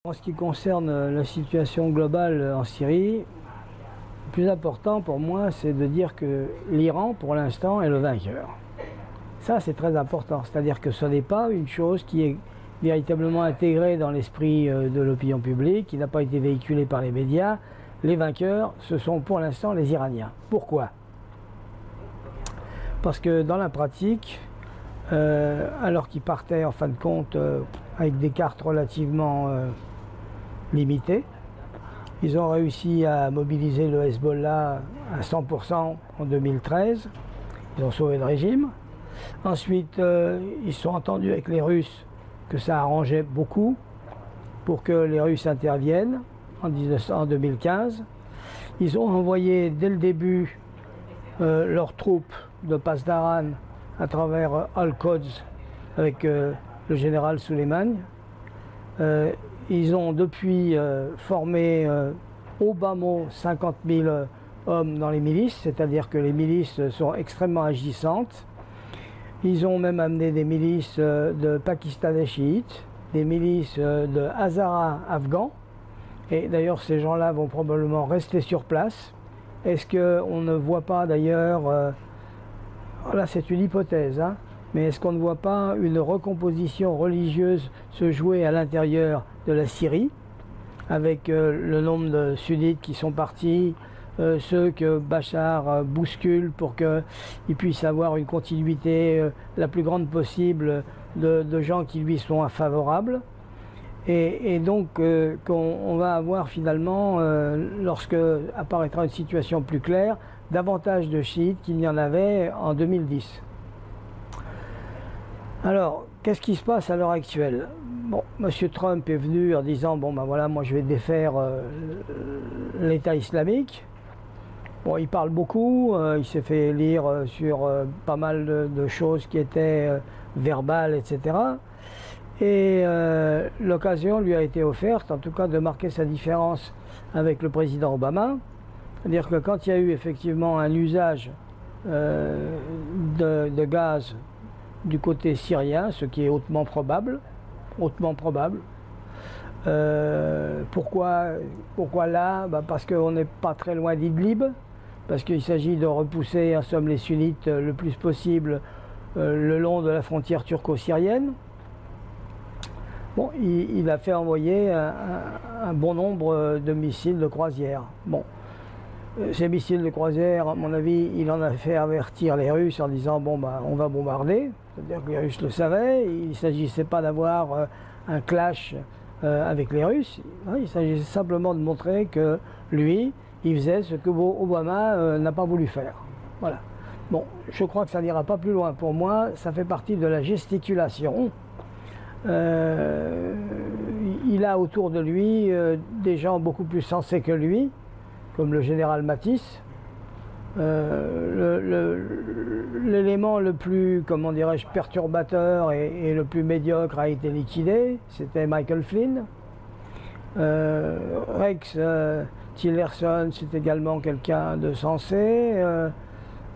En ce qui concerne la situation globale en Syrie, le plus important pour moi, c'est de dire que l'Iran, pour l'instant, est le vainqueur. Ça, c'est très important. C'est-à-dire que ce n'est pas une chose qui est véritablement intégrée dans l'esprit de l'opinion publique, qui n'a pas été véhiculée par les médias. Les vainqueurs, ce sont pour l'instant les Iraniens. Pourquoi? Parce que dans la pratique, alors qu'ils partaient en fin de compte avec des cartes relativement limitées, ils ont réussi à mobiliser le Hezbollah à 100% en 2013. Ils ont sauvé le régime. Ensuite, ils se sont entendus avec les Russes que ça arrangeait beaucoup pour que les Russes interviennent en 2015. Ils ont envoyé dès le début leurs troupes de Pasdaran à travers Al-Quds avec le général Soleimani. Ils ont depuis formé au bas mot 50 000 hommes dans les milices, c'est-à-dire que les milices sont extrêmement agissantes. Ils ont même amené des milices de Pakistanais chiites, des milices de Hazaras afghans, et d'ailleurs ces gens-là vont probablement rester sur place. Est-ce qu'on ne voit pas d'ailleurs, là c'est une hypothèse, hein, mais est-ce qu'on ne voit pas une recomposition religieuse se jouer à l'intérieur de la Syrie, avec le nombre de sunnites qui sont partis, ceux que Bachar bouscule pour qu'il puisse avoir une continuité la plus grande possible de gens qui lui sont favorables. Et donc qu'on va avoir finalement, lorsque apparaîtra une situation plus claire, davantage de chiites qu'il n'y en avait en 2010. Alors, qu'est-ce qui se passe à l'heure actuelle? Bon, M. Trump est venu en disant, bon ben voilà, moi je vais défaire l'État islamique. Bon, il parle beaucoup, il s'est fait lire sur pas mal de choses qui étaient verbales, etc. Et l'occasion lui a été offerte, en tout cas, de marquer sa différence avec le président Obama. C'est-à-dire que quand il y a eu effectivement un usage de gaz du côté syrien, ce qui est hautement probable, pourquoi là? Parce qu'on n'est pas très loin d'Idlib, parce qu'il s'agit de repousser en somme les sunnites le plus possible le long de la frontière turco-syrienne. Bon, il a fait envoyer un bon nombre de missiles de croisière. Bon, ces missiles de croisière, à mon avis, il en a fait avertir les Russes en disant bon bah on va bombarder. C'est-à-dire que les Russes le savaient. Il ne s'agissait pas d'avoir un clash avec les Russes. Il s'agissait simplement de montrer que lui, il faisait ce que Obama n'a pas voulu faire. Voilà. Bon, je crois que ça n'ira pas plus loin. Pour moi, ça fait partie de la gesticulation. Il a autour de lui des gens beaucoup plus sensés que lui, comme le général Mattis. L'élément le plus, comment dirais-je, perturbateur et le plus médiocre a été liquidé, c'était Michael Flynn. Rex Tillerson, c'est également quelqu'un de sensé.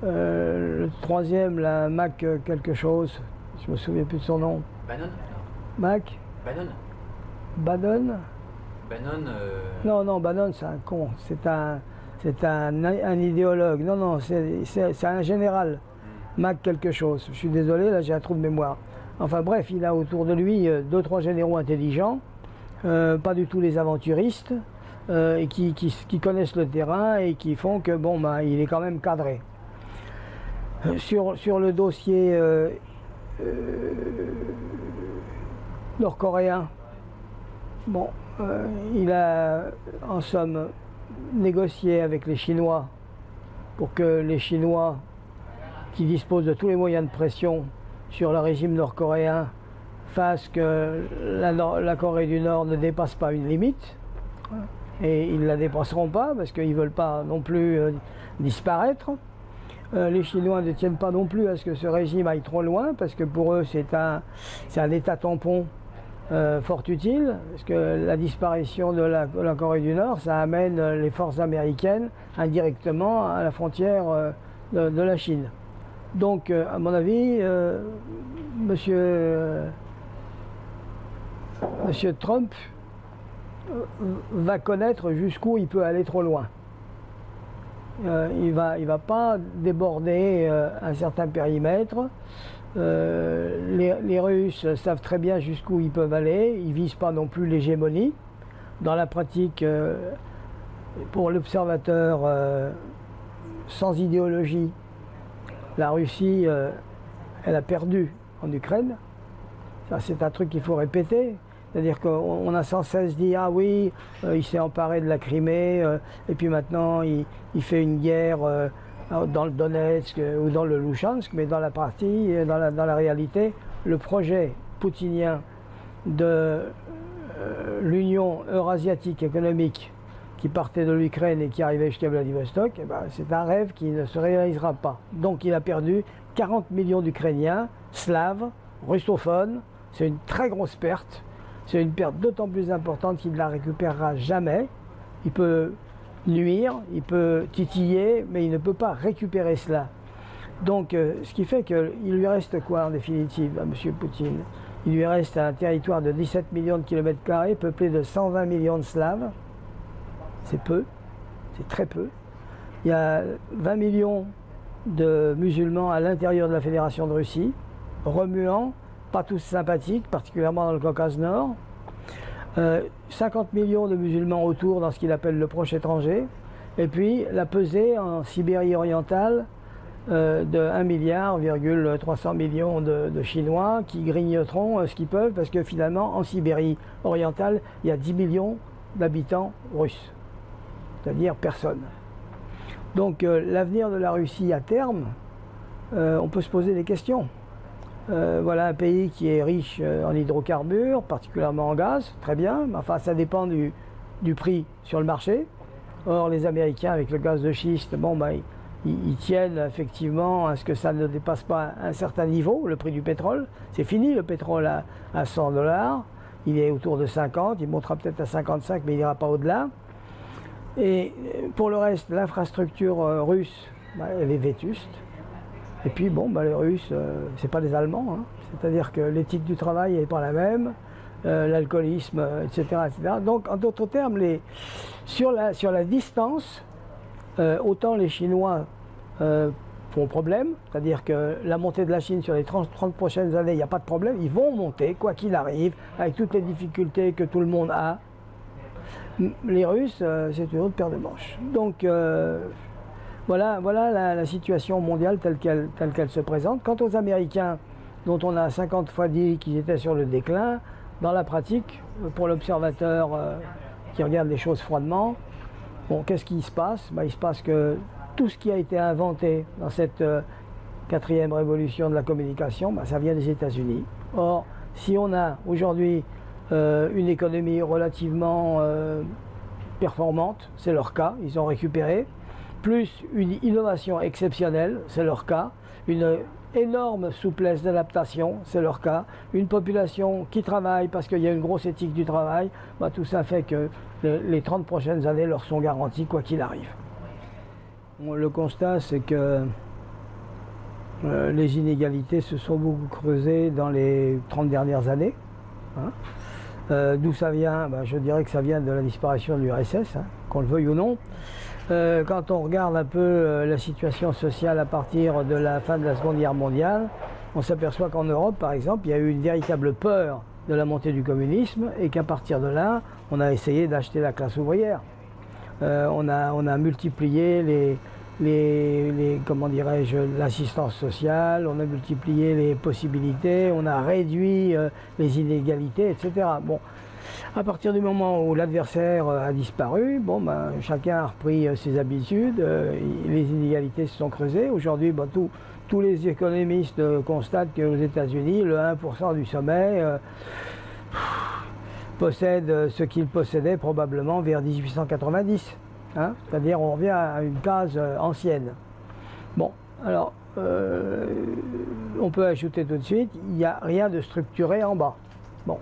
Le troisième, la Mac quelque chose, je me souviens plus de son nom. Bannon. Mac Bannon. Bannon. Bannon. Non, Bannon, c'est un con. C'est un idéologue. Non, c'est un général. Mac quelque chose. Je suis désolé, là j'ai un trou de mémoire. Enfin bref, il a autour de lui 2-3 généraux intelligents, pas du tout les aventuristes, et qui connaissent le terrain et qui font que bon, ben, il est quand même cadré. Sur le dossier nord-coréen, bon, il a en somme négocié avec les Chinois pour que les Chinois, qui disposent de tous les moyens de pression sur le régime nord-coréen, fassent que la Corée du Nord ne dépasse pas une limite. Et ils ne la dépasseront pas parce qu'ils ne veulent pas non plus disparaître. Les Chinois ne tiennent pas non plus à ce que ce régime aille trop loin parce que pour eux c'est un état tampon fort utile, parce que la disparition de la Corée du Nord, ça amène les forces américaines indirectement à la frontière de la Chine. Donc, à mon avis, monsieur Trump va connaître jusqu'où il peut aller trop loin. Il va pas déborder un certain périmètre. Les Russes savent très bien jusqu'où ils peuvent aller. Ils ne visent pas non plus l'hégémonie. Dans la pratique, pour l'observateur sans idéologie, la Russie, elle a perdu en Ukraine. Ça, c'est un truc qu'il faut répéter. C'est-à-dire qu'on a sans cesse dit « Ah oui, il s'est emparé de la Crimée, et puis maintenant il fait une guerre dans le Donetsk ou dans le Louchansk », mais dans la partie, dans la réalité, le projet poutinien de l'Union eurasiatique économique qui partait de l'Ukraine et qui arrivait jusqu'à Vladivostok, eh ben, c'est un rêve qui ne se réalisera pas. Donc il a perdu 40 millions d'Ukrainiens, slaves, russophones. C'est une très grosse perte. C'est une perte d'autant plus importante qu'il ne la récupérera jamais. Il peut nuire, il peut titiller, mais il ne peut pas récupérer cela. Donc, ce qui fait qu'il lui reste quoi en définitive à M. Poutine? Il lui reste un territoire de 17 millions de kilomètres carrés, peuplé de 120 millions de Slaves. C'est peu, c'est très peu. Il y a 20 millions de musulmans à l'intérieur de la Fédération de Russie, remuants, pas tous sympathiques, particulièrement dans le Caucase Nord. 50 millions de musulmans autour dans ce qu'il appelle le proche étranger. Et puis la pesée en Sibérie orientale de 1,3 milliard de Chinois qui grignoteront ce qu'ils peuvent parce que finalement en Sibérie orientale, il y a 10 millions d'habitants russes, c'est-à-dire personne. Donc l'avenir de la Russie à terme, on peut se poser des questions. Voilà un pays qui est riche en hydrocarbures, particulièrement en gaz, très bien, mais enfin ça dépend du prix sur le marché. Or les Américains avec le gaz de schiste, bon, bah, ils tiennent effectivement à ce que ça ne dépasse pas un certain niveau, le prix du pétrole. C'est fini le pétrole à 100 $, il est autour de 50, il montera peut-être à 55, mais il n'ira pas au-delà. Et pour le reste, l'infrastructure russe, bah, elle est vétuste. Et puis bon, bah, les Russes, c'est pas des Allemands, hein. C'est-à-dire que l'éthique du travail n'est pas la même, l'alcoolisme, etc., etc. Donc en d'autres termes, sur la distance, autant les Chinois font problème, c'est-à-dire que la montée de la Chine sur les 30 prochaines années, il n'y a pas de problème, ils vont monter, quoi qu'il arrive, avec toutes les difficultés que tout le monde a. Les Russes, c'est une autre paire de manches. Donc voilà la situation mondiale telle qu'elle se présente. Quant aux Américains, dont on a 50 fois dit qu'ils étaient sur le déclin, dans la pratique, pour l'observateur qui regarde les choses froidement, bon, qu'est-ce qui se passe? Ben, il se passe que tout ce qui a été inventé dans cette quatrième révolution de la communication, ben, ça vient des États-Unis. Or, si on a aujourd'hui une économie relativement performante, c'est leur cas, ils ont récupéré, plus une innovation exceptionnelle, c'est leur cas, une énorme souplesse d'adaptation, c'est leur cas, une population qui travaille parce qu'il y a une grosse éthique du travail, bah, tout ça fait que les 30 prochaines années leur sont garanties quoi qu'il arrive. Bon, le constat, c'est que les inégalités se sont beaucoup creusées dans les 30 dernières années. Hein. D'où ça vient? Ben, je dirais que ça vient de la disparition de l'URSS, hein, qu'on le veuille ou non. Quand on regarde un peu la situation sociale à partir de la fin de la Seconde Guerre mondiale, on s'aperçoit qu'en Europe, par exemple, il y a eu une véritable peur de la montée du communisme et qu'à partir de là, on a essayé d'acheter la classe ouvrière. On a multiplié comment dirais-je, l'assistance sociale, on a multiplié les possibilités, on a réduit les inégalités, etc. Bon, à partir du moment où l'adversaire a disparu, bon, ben, chacun a repris ses habitudes, les inégalités se sont creusées. Aujourd'hui, ben, tous les économistes constatent qu'aux États-Unis, le 1% du sommet possède ce qu'il possédait probablement vers 1890. Hein, c'est-à-dire on revient à une case ancienne. Bon, alors, on peut ajouter tout de suite, il n'y a rien de structuré en bas. Bon,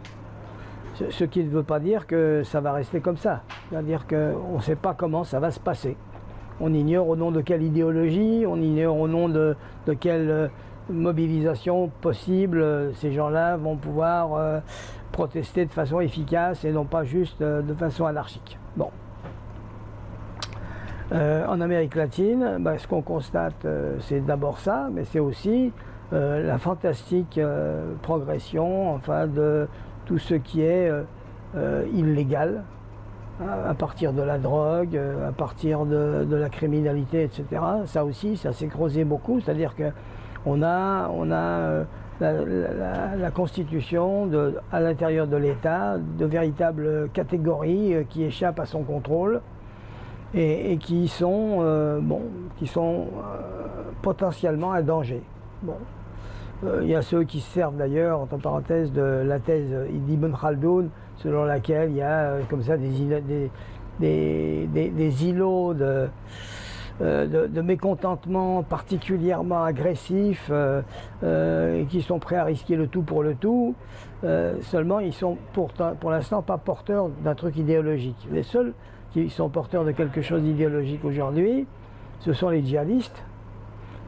ce qui ne veut pas dire que ça va rester comme ça. C'est-à-dire qu'on ne sait pas comment ça va se passer. On ignore au nom de quelle idéologie, on ignore au nom de quelle mobilisation possible, ces gens-là vont pouvoir protester de façon efficace et non pas juste de façon anarchique. Bon. En Amérique latine, ce qu'on constate, c'est d'abord ça, mais c'est aussi la fantastique progression de tout ce qui est illégal, à partir de la drogue, à partir de la criminalité, etc. Ça aussi, ça s'est creusé beaucoup, c'est-à-dire qu'on a la constitution à l'intérieur de l'État de véritables catégories qui échappent à son contrôle et qui sont, potentiellement un danger. Bon. Il y a ceux qui se servent d'ailleurs, entre parenthèses, de la thèse d'Ibn Khaldoun, selon laquelle il y a comme ça des îlots de mécontentement particulièrement agressifs et qui sont prêts à risquer le tout pour le tout. Seulement, ils sont pour l'instant pas porteurs d'un truc idéologique. Les seuls qui sont porteurs de quelque chose d'idéologique aujourd'hui, ce sont les djihadistes.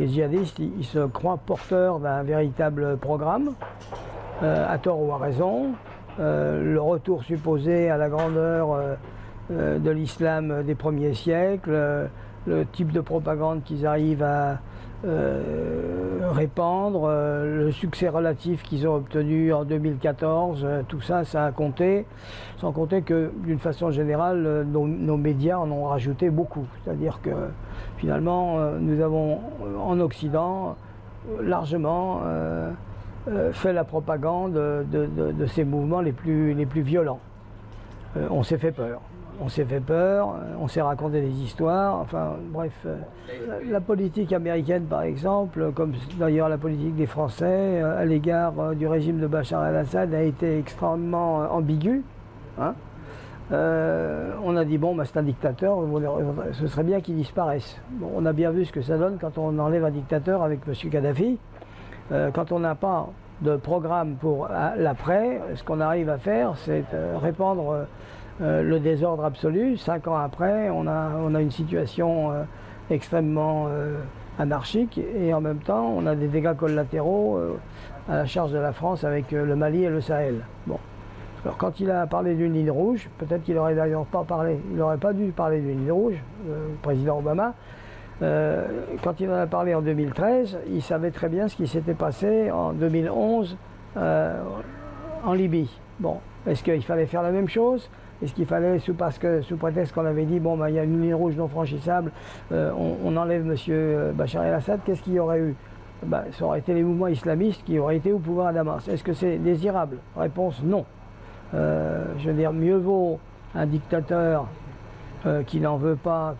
Les djihadistes, ils se croient porteurs d'un véritable programme, à tort ou à raison. Le retour supposé à la grandeur de l'islam des premiers siècles, le type de propagande qu'ils arrivent à répandre, le succès relatif qu'ils ont obtenu en 2014, tout ça, ça a compté. Sans compter que, d'une façon générale, nos médias en ont rajouté beaucoup. C'est-à-dire que, finalement, nous avons, en Occident, largement fait la propagande de ces mouvements les plus violents. On s'est fait peur. On s'est fait peur, on s'est raconté des histoires, enfin bref. La politique américaine par exemple, comme d'ailleurs la politique des Français à l'égard du régime de Bachar el-Assad a été extrêmement ambiguë. Hein. On a dit bon, c'est un dictateur, ce serait bien qu'il disparaisse. Bon, on a bien vu ce que ça donne quand on enlève un dictateur avec M. Kadhafi. Quand on n'a pas de programme pour l'après, ce qu'on arrive à faire, c'est répandre le désordre absolu. 5 ans après, on a une situation extrêmement anarchique et en même temps, on a des dégâts collatéraux à la charge de la France avec le Mali et le Sahel. Bon. Alors quand il a parlé d'une ligne rouge, peut-être qu'il n'aurait d'ailleurs pas parlé, il n'aurait pas dû parler d'une ligne rouge, le président Obama. Quand il en a parlé en 2013, il savait très bien ce qui s'était passé en 2011 en Libye. Bon, est-ce qu'il fallait faire la même chose? Est-ce qu'il fallait, sous prétexte qu'on avait dit, bon, il y a une ligne rouge non franchissable, on enlève M. Bachar el-Assad, qu'est-ce qu'il y aurait eu? Ça aurait été les mouvements islamistes qui auraient été au pouvoir à Damas. Est-ce que c'est désirable? Réponse non. Je veux dire, mieux vaut un dictateur qui ne veut pas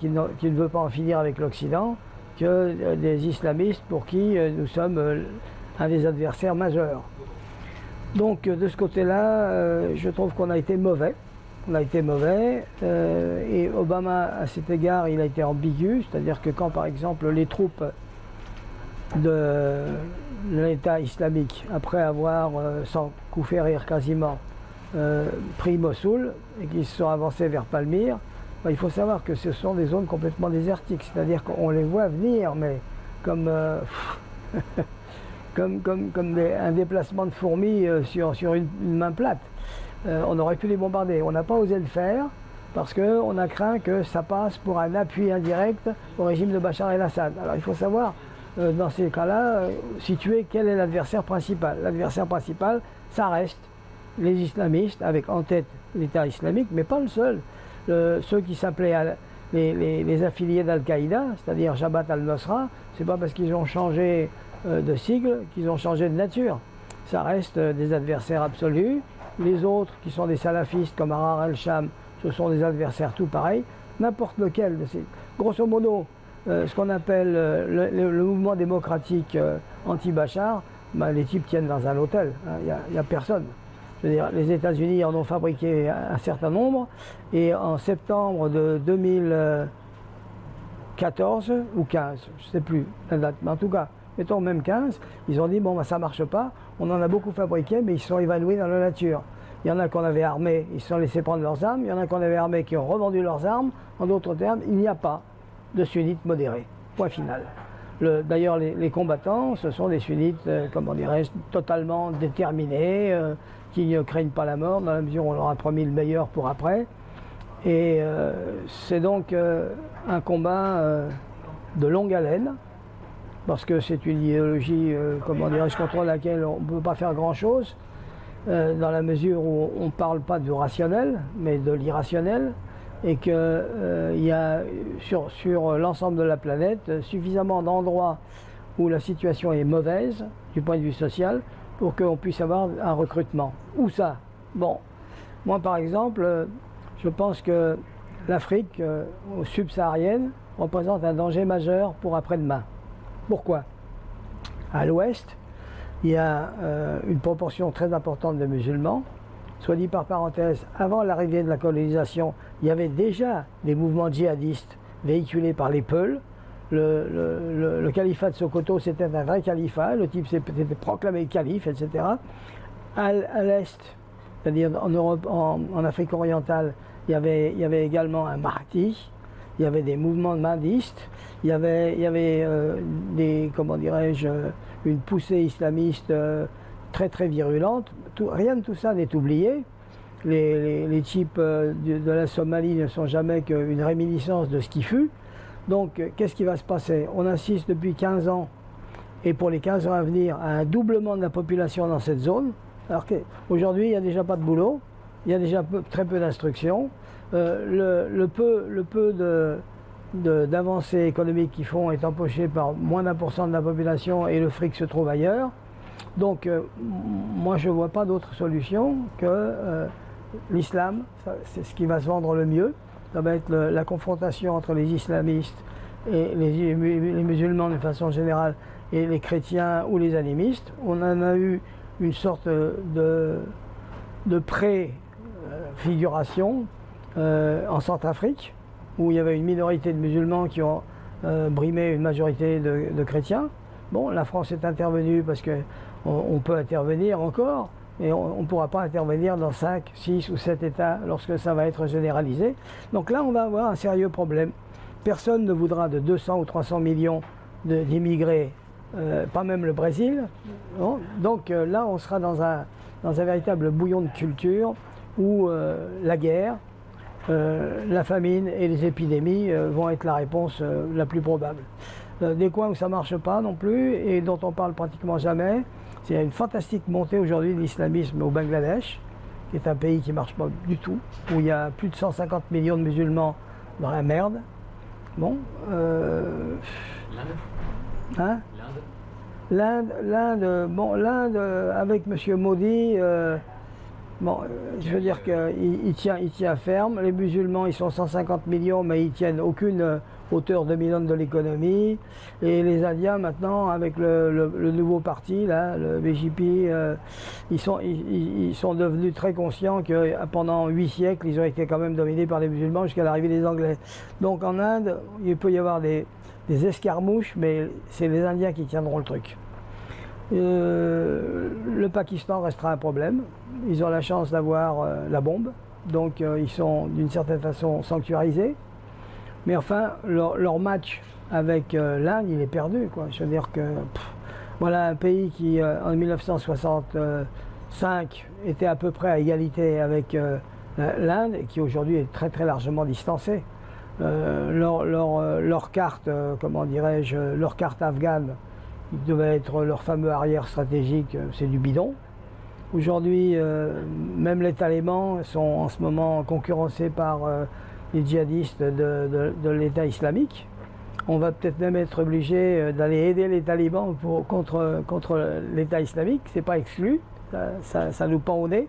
en finir avec l'Occident que des islamistes pour qui nous sommes un des adversaires majeurs. Donc de ce côté-là, je trouve qu'on a été mauvais. On a été mauvais et Obama, à cet égard, il a été ambigu, c'est-à-dire que quand, par exemple, les troupes de l'État islamique, après avoir, sans coup férir quasiment, pris Mossoul et qu'ils se sont avancés vers Palmyre, il faut savoir que ce sont des zones complètement désertiques, c'est-à-dire qu'on les voit venir, mais comme, un déplacement de fourmis sur une main plate. On aurait pu les bombarder. On n'a pas osé le faire parce qu'on a craint que ça passe pour un appui indirect au régime de Bachar el-Assad. Alors il faut savoir, dans ces cas-là, situer quel est l'adversaire principal. L'adversaire principal, ça reste les islamistes, avec en tête l'État islamique, mais pas le seul. Ceux qui s'appelaient les affiliés d'Al-Qaïda, c'est-à-dire Jabhat al-Nusra, c'est pas parce qu'ils ont changé de sigle qu'ils ont changé de nature. Ça reste des adversaires absolus. Les autres, qui sont des salafistes comme Ahrar el-Sham, ce sont des adversaires tout pareils. N'importe lequel de ces... Grosso modo, ce qu'on appelle le mouvement démocratique anti-Bachar, les types tiennent dans un hôtel. Il n'y a personne. Je veux dire, les États-Unis en ont fabriqué un certain nombre. Et en septembre de 2014 ou 15, je ne sais plus la date, mais en tout cas, mettons même 15, ils ont dit bon, ça ne marche pas. On en a beaucoup fabriqué, mais ils sont évanouis dans la nature. Il y en a qu'on avait armés, ils se sont laissés prendre leurs armes. Il y en a qu'on avait armés qui ont revendu leurs armes. En d'autres termes, il n'y a pas de sunnites modérés. Point final. D'ailleurs, les combattants, ce sont des sunnites, comment dirais-je, totalement déterminés, qui ne craignent pas la mort, dans la mesure où on leur a promis le meilleur pour après. Et c'est donc un combat de longue haleine, parce que c'est une idéologie, comment dirais-je, contre laquelle on ne peut pas faire grand-chose, dans la mesure où on ne parle pas du rationnel, mais de l'irrationnel, et qu'il y a sur l'ensemble de la planète suffisamment d'endroits où la situation est mauvaise, du point de vue social, pour qu'on puisse avoir un recrutement. Où ça? Bon, moi par exemple, je pense que l'Afrique subsaharienne représente un danger majeur pour après-demain. Pourquoi? À l'ouest, il y a une proportion très importante de musulmans. Soit dit par parenthèse, avant l'arrivée de la colonisation, il y avait déjà des mouvements djihadistes véhiculés par les Peuls. Le califat de Sokoto, c'était un vrai califat, le type s'était proclamé calife, etc. À l'est, c'est-à-dire en Europe, en Afrique orientale, il y avait également un Mahdi, il y avait des mouvements de mahdistes, il y avait des, comment dirais-je, une poussée islamiste très très virulente. Rien de tout ça n'est oublié. Les types de la Somalie ne sont jamais qu'une réminiscence de ce qui fut. Donc qu'est-ce qui va se passer? On assiste depuis 15 ans, et pour les 15 ans à venir, à un doublement de la population dans cette zone. Alors qu'aujourd'hui, il n'y a déjà pas de boulot, il y a déjà très peu d'instruction. Le peu d'avancées économiques qu'ils font est empoché par moins d'1% de la population, et le fric se trouve ailleurs. Donc moi je ne vois pas d'autre solution que l'islam, c'est ce qui va se vendre le mieux. Ça va être la confrontation entre les islamistes et les musulmans de façon générale, et les chrétiens ou les animistes. On en a eu une sorte de préfiguration en Centrafrique, où il y avait une minorité de musulmans qui ont brimé une majorité de chrétiens. Bon, la France est intervenue parce qu'on peut intervenir encore, et on ne pourra pas intervenir dans 5, 6 ou 7 États lorsque ça va être généralisé. Donc là, on va avoir un sérieux problème. Personne ne voudra de 200 ou 300 millions d'immigrés, pas même le Brésil. Non. Donc là, on sera dans un véritable bouillon de culture où la guerre, la famine et les épidémies vont être la réponse la plus probable. Des coins où ça ne marche pas non plus, et dont on parle pratiquement jamais, c'est une fantastique montée aujourd'hui de l'islamisme au Bangladesh, qui est un pays qui ne marche pas du tout, où il y a plus de 150 millions de musulmans dans la merde. Bon. Hein? L'Inde, bon, l'Inde avec M. Modi, bon, je veux dire qu'il tient ferme. Les musulmans, ils sont 150 millions, mais ils tiennent aucune hauteur dominante de l'économie. Et les Indiens, maintenant, avec le nouveau parti, là, le BJP, ils sont devenus très conscients que pendant 8 siècles, ils ont été quand même dominés par les musulmans jusqu'à l'arrivée des Anglais. Donc en Inde, il peut y avoir des escarmouches, mais c'est les Indiens qui tiendront le truc. Le Pakistan restera un problème. Ils ont la chance d'avoir la bombe, donc ils sont d'une certaine façon sanctuarisés. Mais enfin, leur match avec l'Inde, il est perdu, quoi. Je veux dire que voilà un pays qui, en 1965, était à peu près à égalité avec l'Inde, et qui aujourd'hui est très très largement distancé. Leur carte, comment dirais-je, leur carte afghane, qui devait être leur fameux arrière stratégique, c'est du bidon. Aujourd'hui, même les talibans sont en ce moment concurrencés par les djihadistes de l'État islamique. On va peut-être même être obligé d'aller aider les talibans contre l'État islamique, c'est pas exclu, ça nous pend au nez.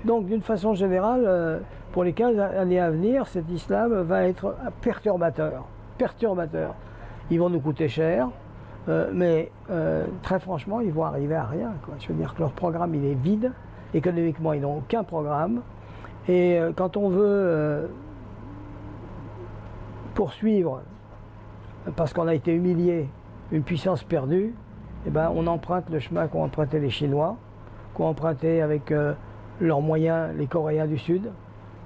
Donc d'une façon générale, pour les 15 années à venir, cet islam va être perturbateur. Ils vont nous coûter cher, mais très franchement, ils vont arriver à rien, quoi. Je veux dire que leur programme, il est vide. Économiquement, ils n'ont aucun programme. Et quand on veut poursuivre, parce qu'on a été humilié, une puissance perdue, eh ben, on emprunte le chemin qu'ont emprunté les Chinois, qu'ont emprunté avec leurs moyens les Coréens du Sud,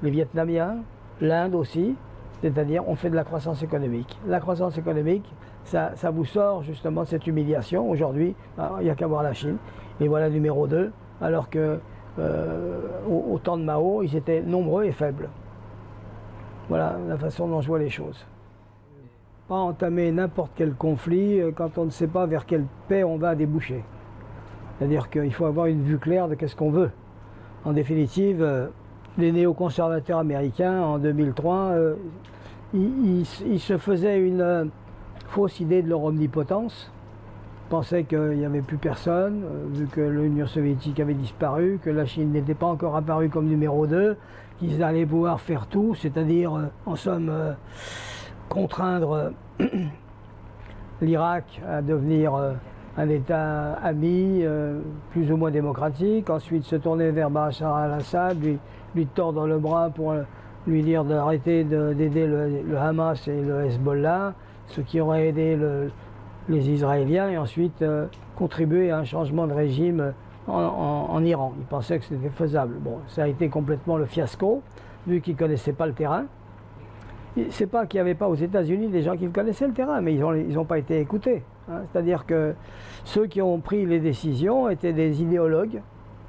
les Vietnamiens, l'Inde aussi. c'est-à-dire on fait de la croissance économique. La croissance économique, ça vous sort justement de cette humiliation. Aujourd'hui, il n'y a qu'à voir la Chine, et voilà numéro 2, alors que au temps de Mao, ils étaient nombreux et faibles. Voilà la façon dont je vois les choses. Pas entamer n'importe quel conflit quand on ne sait pas vers quelle paix on va déboucher. C'est-à-dire qu'il faut avoir une vue claire de qu'est-ce qu'on veut. En définitive, les néoconservateurs américains, en 2003, ils se faisaient une fausse idée de leur omnipotence. Ils pensaient qu'il n'y avait plus personne, vu que l'Union soviétique avait disparu, que la Chine n'était pas encore apparue comme numéro 2, qu'ils allaient pouvoir faire tout, c'est-à-dire, en somme, contraindre l'Irak à devenir un État ami, plus ou moins démocratique, ensuite se tourner vers Bachar al-Assad, lui tordre le bras pour lui dire d'arrêter d'aider le Hamas et le Hezbollah, ce qui aurait aidé les Israéliens, et ensuite contribuer à un changement de régime en Iran. Ils pensaient que c'était faisable. Bon, ça a été complètement le fiasco, vu qu'ils ne connaissaient pas le terrain. C'est pas qu'il n'y avait pas aux États-Unis des gens qui connaissaient le terrain, mais ils n'ont pas été écoutés. Hein. C'est-à-dire que ceux qui ont pris les décisions étaient des idéologues,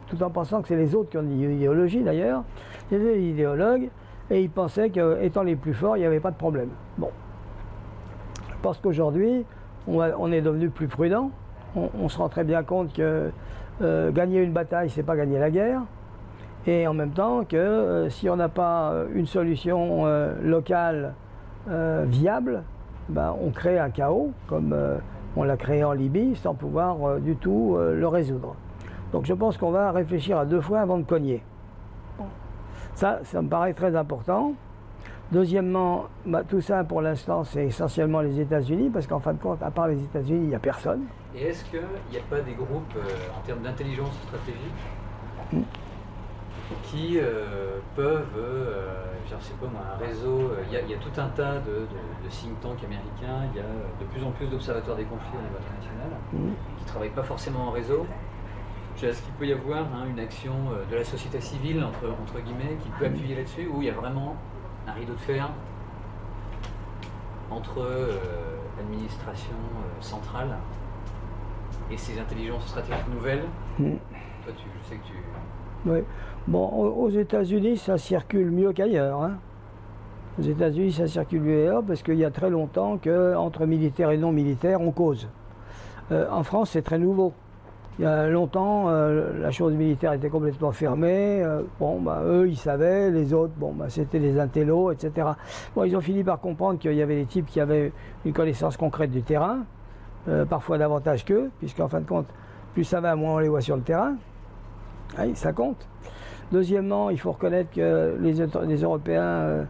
tout en pensant que c'est les autres qui ont une idéologie d'ailleurs. C'était des idéologues, et ils pensaient qu'étant les plus forts, il n'y avait pas de problème. Bon. Je pense qu'aujourd'hui, on est devenu plus prudent. On se rend très bien compte que gagner une bataille, c'est pas gagner la guerre. Et en même temps que si on n'a pas une solution locale viable, ben, on crée un chaos, comme on l'a créé en Libye, sans pouvoir du tout le résoudre. Donc je pense qu'on va réfléchir à 2 fois avant de cogner. Ça me paraît très important. Deuxièmement, bah, tout ça pour l'instant c'est essentiellement les États-Unis, parce qu'en fin de compte, à part les États-Unis, il n'y a personne. Et est-ce qu'il n'y a pas des groupes en termes d'intelligence stratégique qui peuvent, je ne sais pas moi, un réseau, il y a tout un tas de think tanks américains, il y a de plus en plus d'observateurs des conflits au niveau international, qui ne travaillent pas forcément en réseau. Est-ce qu'il peut y avoir une action de la société civile, entre guillemets, qui peut appuyer là-dessus, où il y a vraiment un rideau de fer entre l'administration centrale et ces intelligences stratégiques nouvelles? Toi, je sais que tu... Oui. Bon, aux États-Unis, ça circule mieux qu'ailleurs. Hein. Aux États-Unis, ça circule mieux qu'ailleurs parce qu'il y a très longtemps qu'entre militaires et non militaires, on cause. En France, c'est très nouveau. Il y a longtemps, la chose militaire était complètement fermée. Bon, bah, eux, ils savaient, les autres, bon, bah, c'était des intellos, etc. Bon, ils ont fini par comprendre qu'il y avait des types qui avaient une connaissance concrète du terrain, parfois davantage qu'eux, puisqu'en fin de compte, plus ça va, moins on les voit sur le terrain. Oui, ça compte. Deuxièmement, il faut reconnaître que les Européens,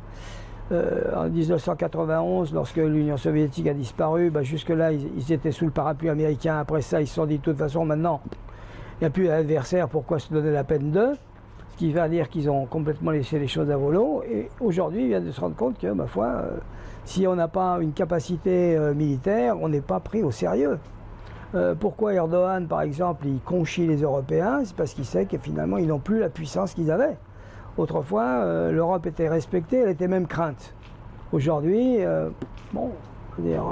en 1991, lorsque l'Union soviétique a disparu, bah jusque-là, ils étaient sous le parapluie américain. Après ça, ils se sont dit, de toute façon, maintenant, il n'y a plus d'adversaire, pourquoi se donner la peine d'eux? Ce qui va dire qu'ils ont complètement laissé les choses à volo. Et aujourd'hui, ils viennent de se rendre compte que, ma foi, si on n'a pas une capacité militaire, on n'est pas pris au sérieux. Pourquoi Erdogan, par exemple, il conchit les Européens? C'est parce qu'il sait que finalement, ils n'ont plus la puissance qu'ils avaient. Autrefois, l'Europe était respectée, elle était même crainte. Aujourd'hui, bon, je veux dire,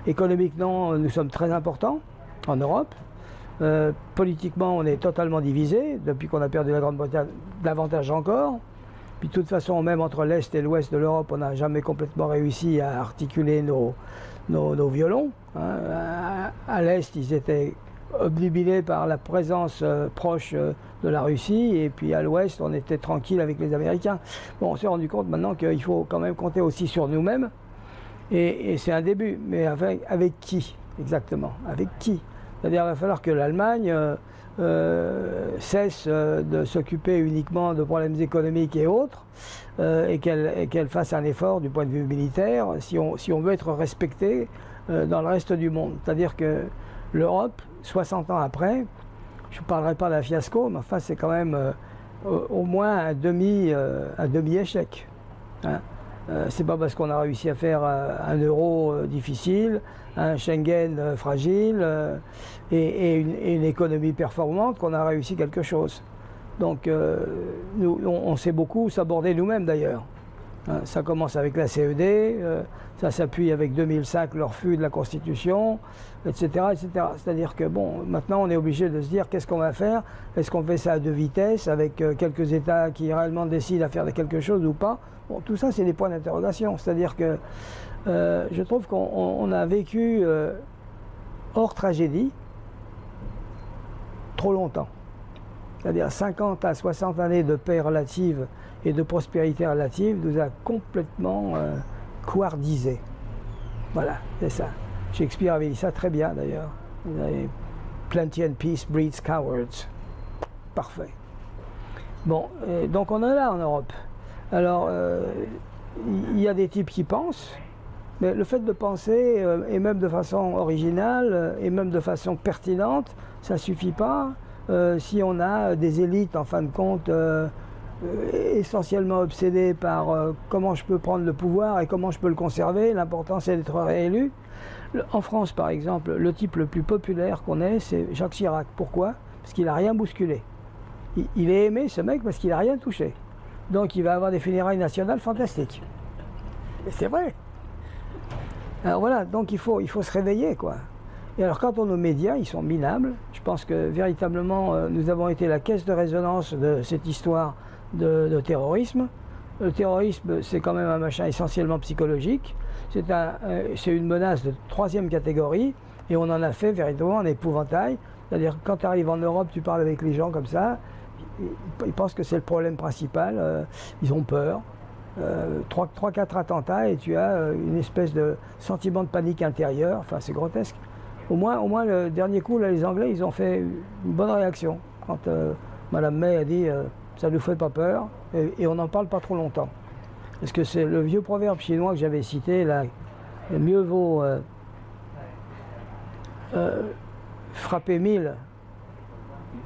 économiquement, nous sommes très importants en Europe. Politiquement, on est totalement divisé, depuis qu'on a perdu la Grande-Bretagne, davantage encore. Puis de toute façon, même entre l'Est et l'Ouest de l'Europe, on n'a jamais complètement réussi à articuler nos violons. Hein. À l'Est, ils étaient obnubilés par la présence proche de la Russie, et puis à l'Ouest, on était tranquille avec les Américains. Bon, on s'est rendu compte maintenant qu'il faut quand même compter aussi sur nous-mêmes, et c'est un début, mais avec qui exactement? Avec qui? C'est-à-dire qu'il va falloir que l'Allemagne cesse de s'occuper uniquement de problèmes économiques et autres, et qu'elle fasse un effort du point de vue militaire si on veut être respecté dans le reste du monde. C'est-à-dire que l'Europe, 60 ans après, je ne parlerai pas d'un fiasco, mais enfin c'est quand même au moins un demi-échec. Hein. C'est pas parce qu'on a réussi à faire un euro difficile, un Schengen fragile et une économie performante qu'on a réussi quelque chose. Donc on sait beaucoup s'aborder nous-mêmes d'ailleurs. Ça commence avec la CED, ça s'appuie avec 2005, le refus de la Constitution, etc. etc. C'est-à-dire que bon, maintenant on est obligé de se dire qu'est-ce qu'on va faire. Est-ce qu'on fait ça à deux vitesses, avec quelques États qui réellement décident à faire quelque chose ou pas? Bon, tout ça c'est des points d'interrogation. C'est-à-dire que je trouve qu'on a vécu hors tragédie trop longtemps. C'est-à-dire 50 à 60 années de paix relative et de prospérité relative nous a complètement couardisés. Voilà, c'est ça. Shakespeare avait dit ça très bien d'ailleurs. Plenty and peace breeds cowards. Parfait. Bon, donc on est là en Europe. Alors, il y a des types qui pensent, mais le fait de penser, et même de façon originale, et même de façon pertinente, ça ne suffit pas. Si on a des élites, en fin de compte, essentiellement obsédées par comment je peux prendre le pouvoir et comment je peux le conserver, l'important c'est d'être réélu. En France, par exemple, le type le plus populaire qu'on ait, c'est Jacques Chirac. Pourquoi? Parce qu'il n'a rien bousculé. Il est aimé, ce mec, parce qu'il n'a rien touché. Donc il va avoir des funérailles nationales fantastiques. Et c'est vrai. Alors voilà, donc il faut se réveiller, quoi. Et alors quant aux médias, ils sont minables. Je pense que véritablement, nous avons été la caisse de résonance de cette histoire de terrorisme. Le terrorisme, c'est quand même un machin essentiellement psychologique. C'est une menace de troisième catégorie et on en a fait véritablement un épouvantail. C'est-à-dire quand tu arrives en Europe, tu parles avec les gens comme ça, ils pensent que c'est le problème principal, ils ont peur. 3-4 attentats et tu as une espèce de sentiment de panique intérieure, enfin c'est grotesque. Au moins le dernier coup, là, les Anglais, ils ont fait une bonne réaction. Quand Madame May a dit ça ne nous fait pas peur et on n'en parle pas trop longtemps. Parce que c'est le vieux proverbe chinois que j'avais cité, là, mieux vaut frapper 1000.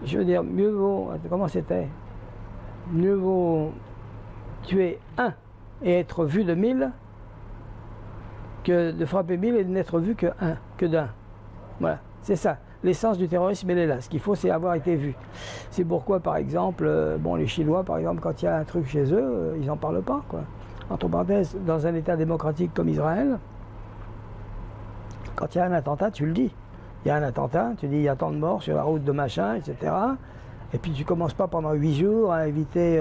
Je veux dire, mieux vaut, comment c'était? Mieux vaut tuer un et être vu de 1000 que de frapper 1000 et de n'être vu que d'un. Voilà, c'est ça. L'essence du terrorisme, elle est là. Ce qu'il faut, c'est avoir été vu. C'est pourquoi, par exemple, bon, les Chinois, par exemple, quand il y a un truc chez eux, ils n'en parlent pas, quoi. Entre parenthèses, dans un État démocratique comme Israël, quand il y a un attentat, tu le dis. Il y a un attentat, tu dis il y a tant de morts sur la route de machin, etc. Et puis tu commences pas pendant 8 jours à éviter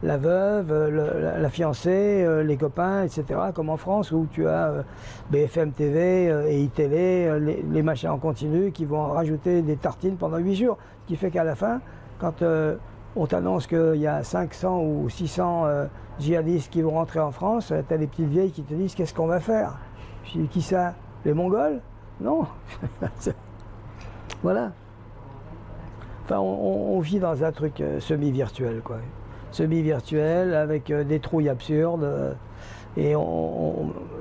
la veuve, la fiancée, les copains, etc. Comme en France où tu as BFM TV et iTélé, les machins en continu qui vont rajouter des tartines pendant 8 jours. Ce qui fait qu'à la fin, quand on t'annonce qu'il y a 500 ou 600 djihadistes qui vont rentrer en France, tu as des petites vieilles qui te disent qu'est-ce qu'on va faire? Je dis qui ça? Les Mongols? Non. Voilà. Enfin, on vit dans un truc semi-virtuel, quoi. Semi-virtuel, avec des trouilles absurdes. Et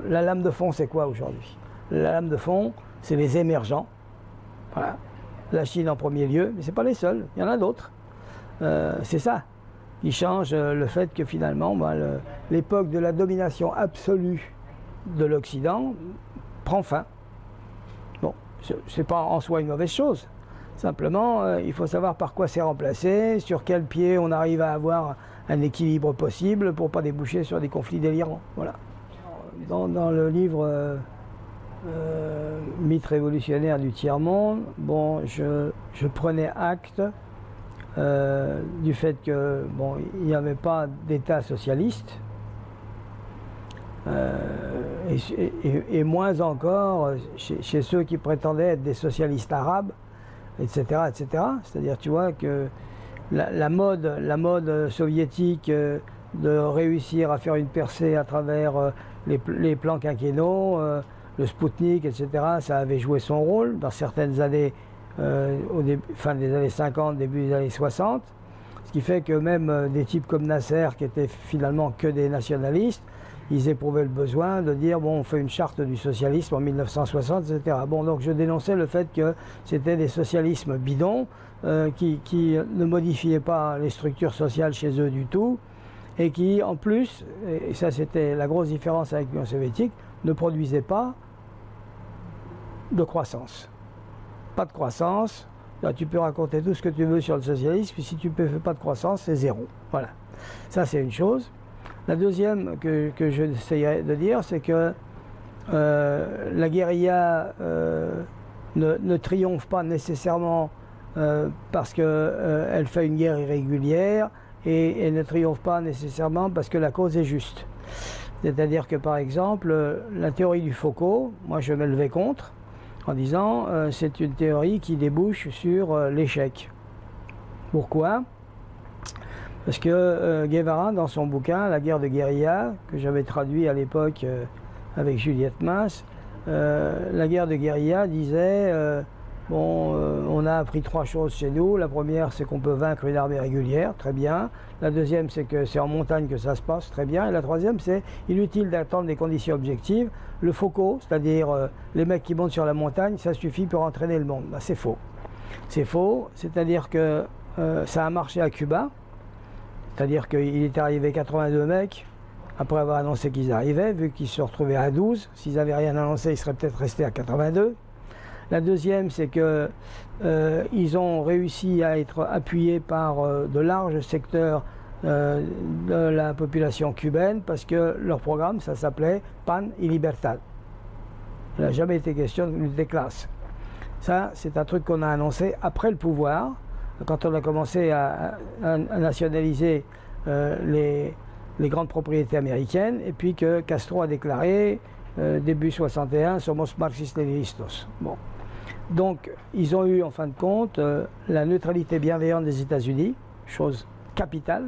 la lame de fond, c'est quoi aujourd'hui? La lame de fond, c'est les émergents. Voilà. La Chine en premier lieu, mais ce n'est pas les seuls, il y en a d'autres. C'est ça qui change le fait que finalement, l'époque de la domination absolue de l'Occident prend fin. Bon, ce n'est pas en soi une mauvaise chose. Simplement, il faut savoir par quoi c'est remplacé, sur quel pied on arrive à avoir un équilibre possible pour ne pas déboucher sur des conflits délirants. Voilà. Dans le livre Mythe révolutionnaire du tiers-monde, bon, je prenais acte du fait que bon, il n'y avait pas d'État socialiste. Et moins encore chez ceux qui prétendaient être des socialistes arabes, etc. etc. C'est-à-dire, tu vois, que la mode soviétique de réussir à faire une percée à travers les plans quinquennaux, le Spoutnik, etc., ça avait joué son rôle dans certaines années, fin des années 50, début des années 60, ce qui fait que même des types comme Nasser, qui étaient finalement que des nationalistes, ils éprouvaient le besoin de dire bon, on fait une charte du socialisme en 1960, etc. Bon, donc je dénonçais le fait que c'était des socialismes bidons qui ne modifiaient pas les structures sociales chez eux du tout et qui, en plus, et ça c'était la grosse différence avec l'Union soviétique, ne produisaient pas de croissance. Pas de croissance. Là, tu peux raconter tout ce que tu veux sur le socialisme, puis si tu ne fais pas de croissance, c'est zéro. Voilà. Ça, c'est une chose. La deuxième que j'essayerai de dire, c'est que la guérilla ne triomphe pas nécessairement parce qu'elle fait une guerre irrégulière, et elle ne triomphe pas nécessairement parce que la cause est juste. C'est-à-dire que par exemple, la théorie du Foucault, moi je me levais contre, en disant c'est une théorie qui débouche sur l'échec. Pourquoi? Parce que Guevara, dans son bouquin La guerre de guérilla, que j'avais traduit à l'époque avec Juliette Mas, la guerre de guérilla disait bon, on a appris 3 choses chez nous. La première, c'est qu'on peut vaincre une armée régulière, très bien. La deuxième, c'est que c'est en montagne que ça se passe, très bien. Et la troisième, c'est inutile d'attendre des conditions objectives. Le Foucault, c'est-à-dire les mecs qui montent sur la montagne, ça suffit pour entraîner le monde. Ben, c'est faux. C'est faux, c'est-à-dire que ça a marché à Cuba. C'est-à-dire qu'il est arrivé 82 mecs, après avoir annoncé qu'ils arrivaient, vu qu'ils se sont retrouvés à 12. S'ils n'avaient rien annoncé, ils seraient peut-être restés à 82. La deuxième, c'est qu'ils ont réussi à être appuyés par de larges secteurs de la population cubaine, parce que leur programme, ça s'appelait Pan y Libertad. Il n'a jamais été question de lutte des classes. Ça, c'est un truc qu'on a annoncé après le pouvoir, quand on a commencé à nationaliser les grandes propriétés américaines, et puis que Castro a déclaré début 61 « Somos marxistas-leninistas ». Bon. Donc, ils ont eu, en fin de compte, la neutralité bienveillante des États-Unis, chose capitale.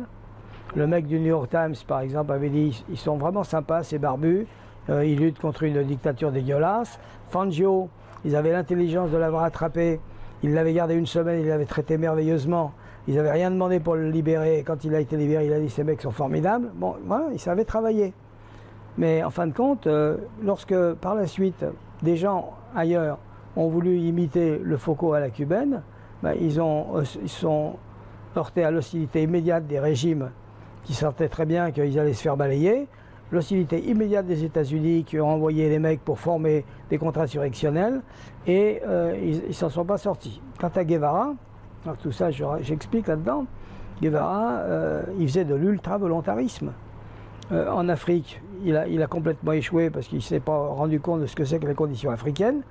Le mec du New York Times, par exemple, avait dit ils sont vraiment sympas, ces barbus, ils luttent contre une dictature dégueulasse. Fangio, ils avaient l'intelligence de l'avoir attrapé, ils l'avaient gardé 1 semaine, ils l'avaient traité merveilleusement. Ils n'avaient rien demandé pour le libérer. Et quand il a été libéré, il a dit ces mecs sont formidables. Bon, voilà, ils savaient travailler. Mais en fin de compte, lorsque par la suite, des gens ailleurs ont voulu imiter le Foucault à la cubaine, ben, ils sont heurtés à l'hostilité immédiate des régimes qui sentaient très bien qu'ils allaient se faire balayer, l'hostilité immédiate des États-Unis qui ont envoyé les mecs pour former des contrats insurrectionnels, et ils ne s'en sont pas sortis. Quant à Guevara, alors tout ça j'explique là-dedans, Guevara, il faisait de l'ultra-volontarisme. En Afrique, il a complètement échoué parce qu'il ne s'est pas rendu compte de ce que c'est que les conditions africaines.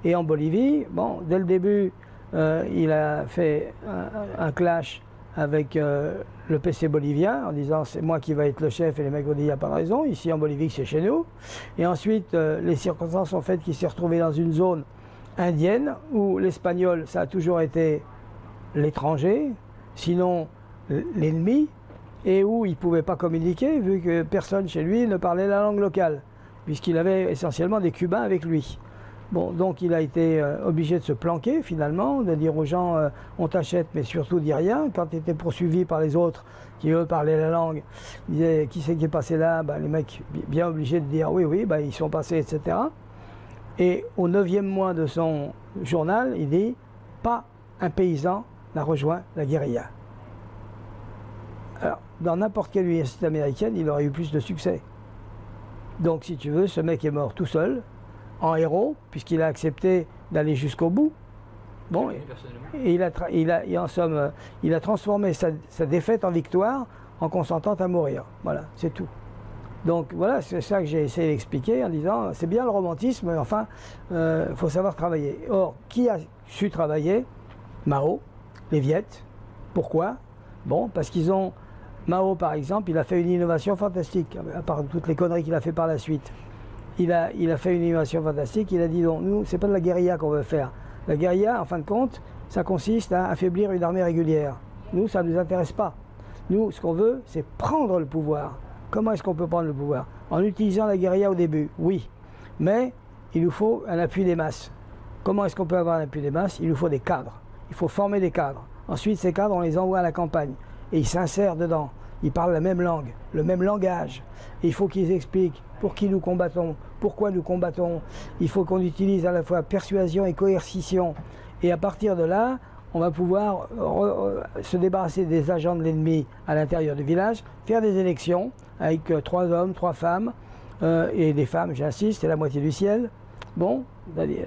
Et en Bolivie, bon, dès le début, il a fait un clash avec le PC bolivien en disant c'est moi qui va être le chef, et les mecs ont dit il n'y a pas de raison, ici en Bolivie c'est chez nous. Et ensuite, les circonstances ont fait qu'il s'est retrouvé dans une zone indienne où l'espagnol, ça a toujours été l'étranger, sinon l'ennemi, et où il ne pouvait pas communiquer vu que personne chez lui ne parlait la langue locale, puisqu'il avait essentiellement des Cubains avec lui. Bon, donc il a été obligé de se planquer finalement, de dire aux gens on t'achète mais surtout dis rien. Quand il était poursuivi par les autres qui eux parlaient la langue, il disait qui c'est qui est passé là, ben, les mecs bien obligés de dire oui, ben, ils sont passés, etc. Et au 9e mois de son journal, il dit pas un paysan n'a rejoint la guérilla. Alors, dans n'importe quelle université américaine, il aurait eu plus de succès. Donc, si tu veux, ce mec est mort tout seul, en héros, puisqu'il a accepté d'aller jusqu'au bout. Bon, et en somme, il a transformé sa défaite en victoire en consentant à mourir. Voilà, c'est tout. Donc voilà, c'est ça que j'ai essayé d'expliquer en disant, c'est bien le romantisme, mais enfin, faut savoir travailler. Or, qui a su travailler? Mao, les Viettes. Pourquoi? Bon, parce qu'ils ont... Mao, par exemple, il a fait une innovation fantastique, à part toutes les conneries qu'il a fait par la suite. Il a fait une innovation fantastique, il a dit, non, nous, c'est pas de la guérilla qu'on veut faire. La guérilla, en fin de compte, ça consiste à affaiblir une armée régulière. Nous, ça ne nous intéresse pas. Nous, ce qu'on veut, c'est prendre le pouvoir. Comment est-ce qu'on peut prendre le pouvoir? En utilisant la guérilla au début, oui. Mais il nous faut un appui des masses. Comment est-ce qu'on peut avoir un appui des masses? Il nous faut des cadres. Il faut former des cadres. Ensuite, ces cadres, on les envoie à la campagne. Et ils s'insèrent dedans. Ils parlent la même langue, le même langage. Et il faut qu'ils expliquent pour qui nous combattons, pourquoi nous combattons. Il faut qu'on utilise à la fois persuasion et coercition. Et à partir de là, on va pouvoir se débarrasser des agents de l'ennemi à l'intérieur du village, faire des élections avec 3 hommes, 3 femmes, et des femmes, j'insiste, c'est la moitié du ciel. Bon,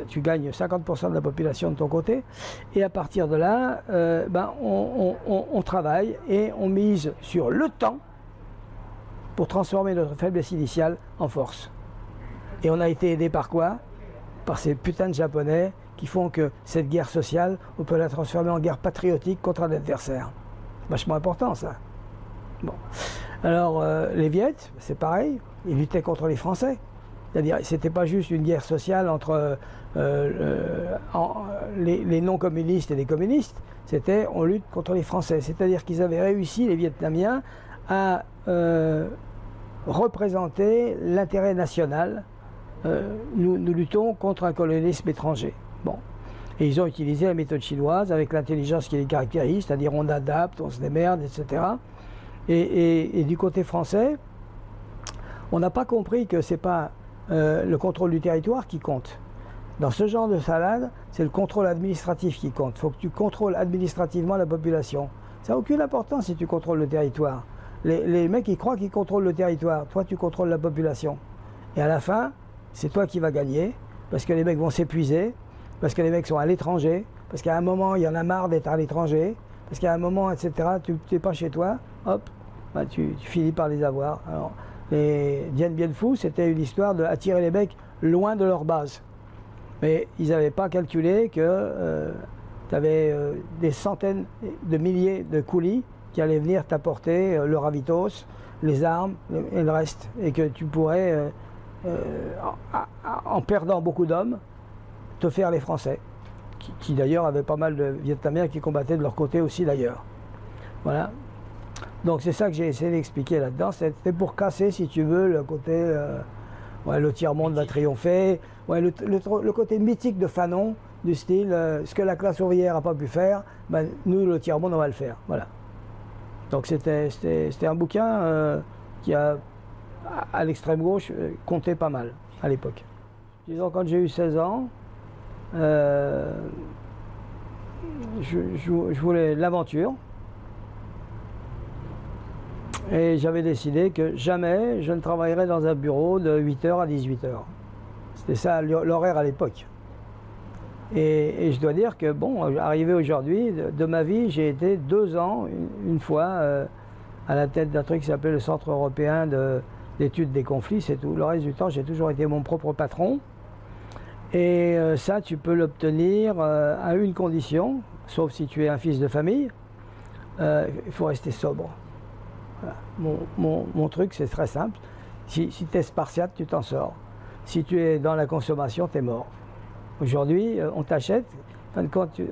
tu gagnes 50% de la population de ton côté, et à partir de là, on travaille et on mise sur le temps pour transformer notre faiblesse initiale en force. Et on a été aidé par quoi? Par ces putains de Japonais qui font que cette guerre sociale, on peut la transformer en guerre patriotique contre un adversaire. Vachement important ça. Bon. Alors les Viettes, c'est pareil, ils luttaient contre les Français. C'est-à-dire, c'était pas juste une guerre sociale entre les non-communistes et les communistes, c'était on lutte contre les Français. C'est-à-dire qu'ils avaient réussi, les Vietnamiens, à représenter l'intérêt national. Nous luttons contre un colonialisme étranger. Bon. Et ils ont utilisé la méthode chinoise avec l'intelligence qui les caractérise, c'est-à-dire on adapte, on se démerde, etc. Et du côté français, on n'a pas compris que c'est pas le contrôle du territoire qui compte. Dans ce genre de salade, c'est le contrôle administratif qui compte. Il faut que tu contrôles administrativement la population. Ça n'a aucune importance si tu contrôles le territoire. Les mecs, ils croient qu'ils contrôlent le territoire. Toi, tu contrôles la population. Et à la fin, c'est toi qui vas gagner, parce que les mecs vont s'épuiser, parce que les mecs sont à l'étranger, parce qu'à un moment, il y en a marre d'être à l'étranger, parce qu'à un moment, etc., tu n'es pas chez toi, hop, bah, tu finis par les avoir. Alors, les Dien Bien Phu, c'était une histoire d'attirer les mecs loin de leur base. Mais ils n'avaient pas calculé que tu avais des centaines de milliers de coulis qui allaient venir t'apporter le ravitose, les armes et le reste. Et que tu pourrais, en perdant beaucoup d'hommes, te faire les Français. Qui d'ailleurs avaient pas mal de Vietnamiens qui combattaient de leur côté aussi d'ailleurs. Voilà. Donc c'est ça que j'ai essayé d'expliquer là-dedans. C'était pour casser, si tu veux, le côté... ouais, le tiers-monde va triompher. Ouais, le côté mythique de Fanon, du style ce que la classe ouvrière n'a pas pu faire, ben, nous, le tiers-monde, on va le faire. Voilà. Donc c'était un bouquin qui a, à l'extrême gauche, compté pas mal à l'époque. Disons, quand j'ai eu 16 ans, je voulais l'aventure. Et j'avais décidé que jamais je ne travaillerais dans un bureau de 8h à 18h. C'était ça l'horaire à l'époque. Et je dois dire que, bon, arrivé aujourd'hui, de ma vie, j'ai été 2 ans, une fois, à la tête d'un truc qui s'appelait le Centre européen d'études des conflits, c'est tout. Le reste du temps, j'ai toujours été mon propre patron. Et ça, tu peux l'obtenir à une condition, sauf si tu es un fils de famille, il faut rester sobre. Voilà. Mon truc, c'est très simple. Si tu es spartiate, tu t'en sors. Si tu es dans la consommation, tu es mort. Aujourd'hui, on t'achète.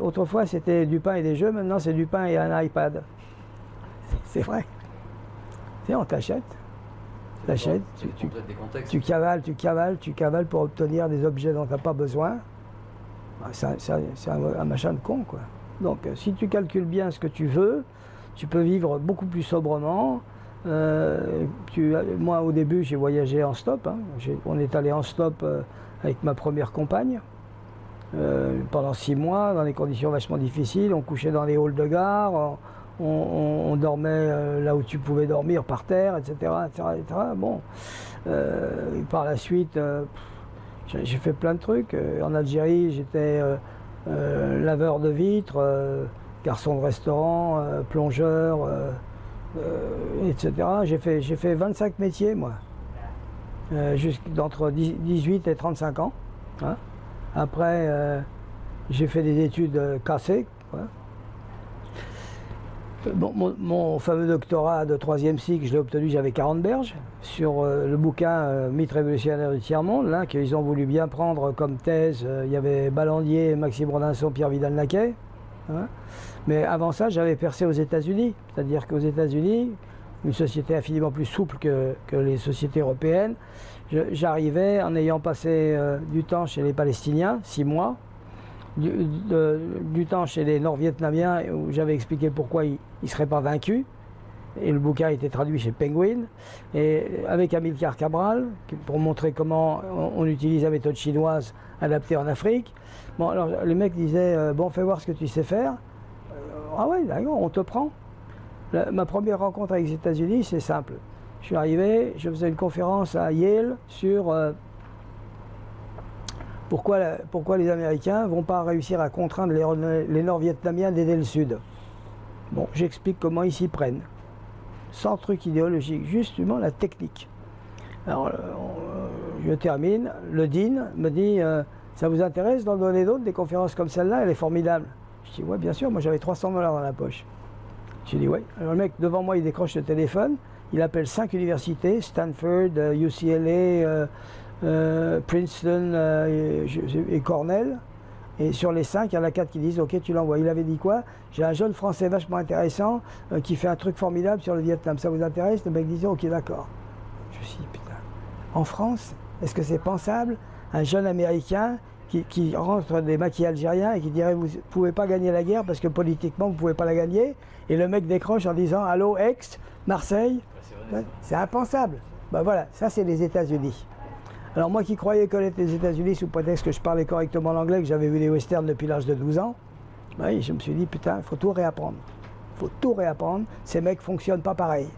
Autrefois, c'était du pain et des jeux. Maintenant, c'est du pain et un iPad. C'est vrai. Tu sais, on t'achète. T'achètes, tu cavales pour obtenir des objets dont tu n'as pas besoin. C'est un machin de con, quoi. Donc, si tu calcules bien ce que tu veux, tu peux vivre beaucoup plus sobrement. Moi, au début, j'ai voyagé en stop. Hein. On est allé en stop avec ma première compagne pendant 6 mois, dans des conditions vachement difficiles. On couchait dans les halls de gare, on dormait là où tu pouvais dormir, par terre, etc. etc. Bon. Par la suite, j'ai fait plein de trucs. En Algérie, j'étais laveur de vitres, garçon de restaurant, plongeur, etc. J'ai fait 25 métiers, moi, d'entre 18 et 35 ans. Hein. Après, j'ai fait des études cassées. Ouais. Bon, mon fameux doctorat de 3e cycle, je l'ai obtenu, j'avais 40 berges, sur le bouquin Mythe révolutionnaire du tiers-monde, là, qu'ils ont voulu bien prendre comme thèse. Il y avait Ballandier, Maxime Rodinson, Pierre Vidal-Naquet. Hein. Mais avant ça, j'avais percé aux États-Unis. C'est-à-dire qu'aux États-Unis, une société infiniment plus souple que les sociétés européennes, j'arrivais en ayant passé du temps chez les Palestiniens, 6 mois, du temps chez les Nord-Vietnamiens, où j'avais expliqué pourquoi ils ne seraient pas vaincus. Et le bouquin a été traduit chez Penguin. Et avec Amilcar Cabral, pour montrer comment on utilise la méthode chinoise adaptée en Afrique. Bon, alors les mecs disaient bon, fais voir ce que tu sais faire. Ah ouais, d'accord, on te prend. Ma première rencontre avec les États-Unis, c'est simple. Je suis arrivé, je faisais une conférence à Yale sur pourquoi les Américains ne vont pas réussir à contraindre les Nord-Vietnamiens d'aider le Sud. Bon, j'explique comment ils s'y prennent. sans truc idéologique, justement la technique. Alors, je termine, le dean me dit ça vous intéresse d'en donner d'autres, des conférences comme celle-là, elle est formidable. Je dis ouais, bien sûr, moi j'avais 300 $ dans la poche. J'ai dit ouais. Alors le mec devant moi, il décroche le téléphone, il appelle 5 universités, Stanford, UCLA, Princeton et Cornell. Et sur les 5, il y en a 4 qui disent ok, tu l'envoies. Il avait dit quoi? J'ai un jeune français vachement intéressant qui fait un truc formidable sur le Vietnam. Ça vous intéresse? Le mec disait ok, d'accord. Je me suis dit putain, en France, est-ce que c'est pensable un jeune américain qui rentre des maquis algériens et qui dirait vous ne pouvez pas gagner la guerre parce que politiquement vous ne pouvez pas la gagner, et le mec décroche en disant allô Aix, Marseille? C'est impensable. Ben voilà, ça c'est les États-Unis. Alors moi qui croyais connaître les États-Unis sous prétexte que je parlais correctement l'anglais, que j'avais vu les westerns depuis l'âge de 12 ans, ben, je me suis dit putain, il faut tout réapprendre. Il faut tout réapprendre, ces mecs ne fonctionnent pas pareil.